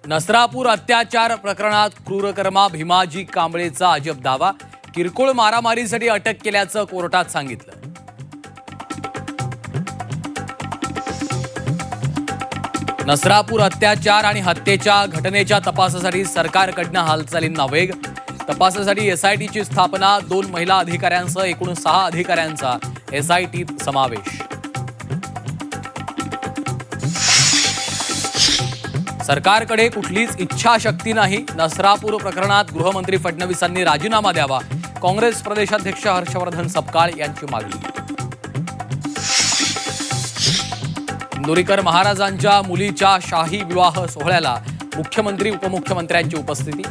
नसरापूर अत्याचार प्रकरणात क्रूरकर्मा भीमाजी कांबळेचा अजब दावा. किरकोळ मारामारीसाठी अटक केल्याचं कोर्टात सांगितलं. नसरापूर अत्याचार आणि हत्येच्या घटनेच्या तपासासाठी सरकारकडनं हालचालींना वेग. तपासासाठी एसआयटीची स्थापना. 2 महिला अधिकाऱ्यांसह एकूण 6 अधिकाऱ्यांचा एसआयटीत समावेश. सरकारकडे कुठलीच इच्छाशक्ती नाही. नसरापूर प्रकरणात गृहमंत्री फडणवीसांनी राजीनामा द्यावा. काँग्रेस प्रदेशाध्यक्ष हर्षवर्धन सपकाळ यांची मागणी. इंदोरीकर महाराजांच्या मुलीच्या शाही विवाह सोहळ्याला मुख्यमंत्री उपमुख्यमंत्र्यांची उपस्थिती.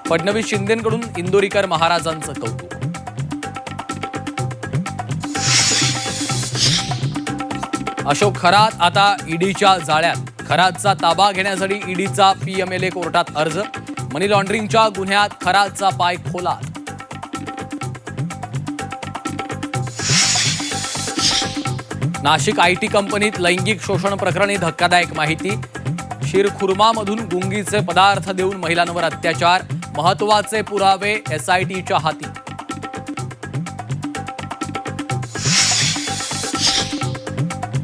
फडणवीस शिंदेंकडून इंदोरीकर महाराजांचं कौतुक. अशोक खरात आता ईडीच्या जाळ्यात. खरातचा ताबा घेण्यासाठी ईडीचा पीएमएलए कोर्टात अर्ज. मनी लॉन्ड्रिंगच्या गुन्ह्यात खरातचा पाय खोलात. नाशिक आयटी कंपनीत लैंगिक शोषण प्रकरणी धक्कादायक माहिती. शिरखुर्मामधून गुंगीचे पदार्थ देऊन महिलांवर अत्याचार. महत्त्वाचे पुरावे एसआयटीच्या हाती.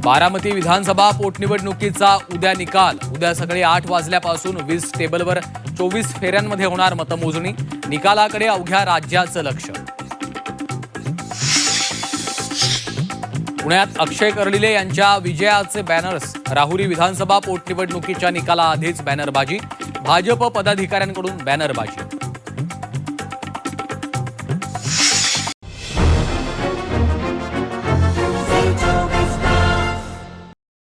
बारामती विधानसभा पोटनिवडणुकीचा उद्या निकाल. उद्या सकाळी 8 वाजल्यापासून 20 टेबलवर 24 फेऱ्यांमध्ये होणार मतमोजणी. निकालाकडे अवघ्या राज्याचं लक्ष. पुण्यात अक्षय कर्डिले यांच्या विजयाचे बॅनर्स. राहुरी विधानसभा पोटनिवडणुकीच्या निकालाआधीच बॅनरबाजी. भाजप पदाधिकाऱ्यांकडून बॅनरबाजी.